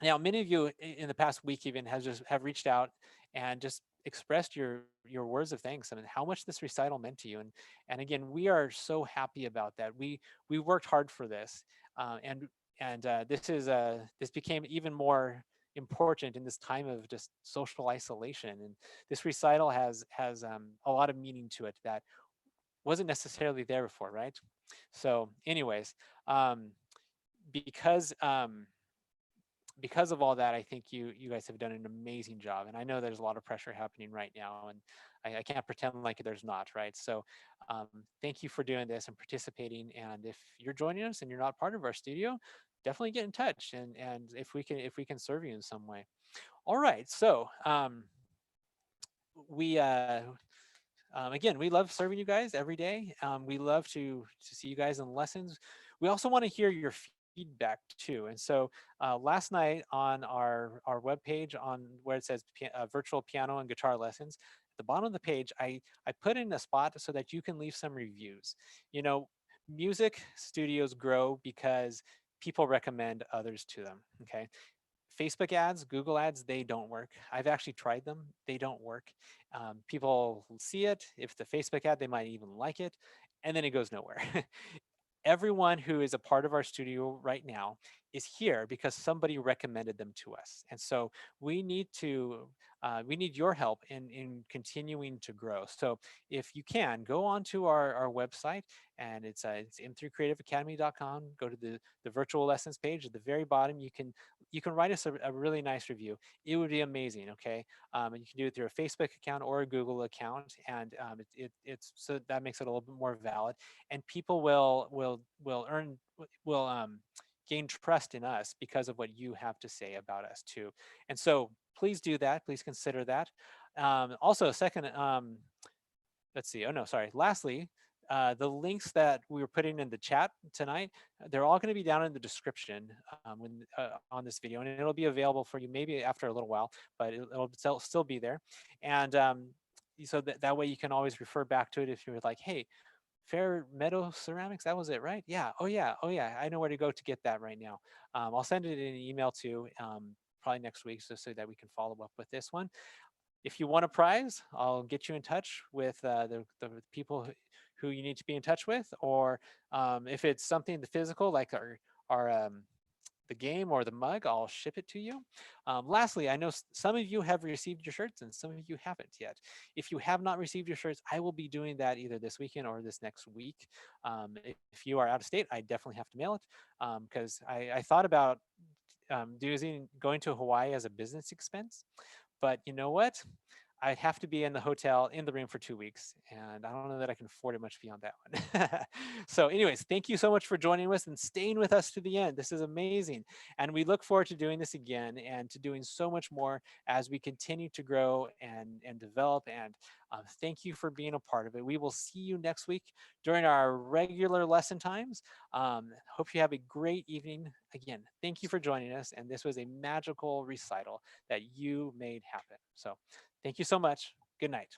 Now, many of you in the past week even have reached out and just expressed your words of thanks. I mean, how much this recital meant to you. And again, we are so happy about that. We worked hard for this, and this became even more important in this time of just social isolation. And this recital has a lot of meaning to it that wasn't necessarily there before, right? So, anyways, um, because because of all that, I think you guys have done an amazing job. And I know there's a lot of pressure happening right now, and I can't pretend like there's not, right? So thank you for doing this and participating. And if you're joining us and you're not part of our studio, definitely get in touch, and if we can serve you in some way. All right. So we again, we love serving you guys every day. We love to see you guys in lessons. We also want to hear your feedback too. And so last night on our webpage, on where it says virtual piano and guitar lessons, at the bottom of the page, I put in a spot so that you can leave some reviews. You know, music studios grow because people recommend others to them. Okay. Facebook ads, Google ads, they don't work. I've actually tried them. They don't work. People see it. If it's a Facebook ad, they might even like it, and then it goes nowhere. Everyone who is a part of our studio right now is here because somebody recommended them to us. And so we need your help in continuing to grow. So if you can, go onto our website, and it's m3creativeacademy.com. Go to the virtual lessons page at the very bottom. You can write us a really nice review. It would be amazing. Okay. And you can do it through a Facebook account or a Google account, and it's so that makes it a little bit more valid, and people will gain trust in us because of what you have to say about us too. And so please do that. Please consider that. Also, second, let's see. Oh no, sorry. Lastly, the links that we were putting in the chat tonight, they're all going to be down in the description on this video, and it'll be available for you maybe after a little while, but it'll still be there. And so that way you can always refer back to it if you're like, hey, Fairmeadow Ceramics, that was it, right? Yeah. Oh yeah. Oh yeah. I know where to go to get that right now. I'll send it in an email too, probably next week, so that we can follow up with this one. If you want a prize, I'll get you in touch with the people who you need to be in touch with, or if it's something the physical, like our the game or the mug, I'll ship it to you. Lastly, I know some of you have received your shirts and some of you haven't yet. If you have not received your shirts, I will be doing that either this weekend or this next week. If you are out of state, I definitely have to mail it, because I thought about going to Hawaii as a business expense, but you know what? I have to be in the hotel in the room for 2 weeks, and I don't know that I can afford it much beyond that one. So, anyways, thank you so much for joining us and staying with us to the end. This is amazing, and we look forward to doing this again and to doing so much more as we continue to grow and develop. And thank you for being a part of it. We will see you next week during our regular lesson times. Hope you have a great evening. Again, thank you for joining us, and this was a magical recital that you made happen. So thank you so much. Good night.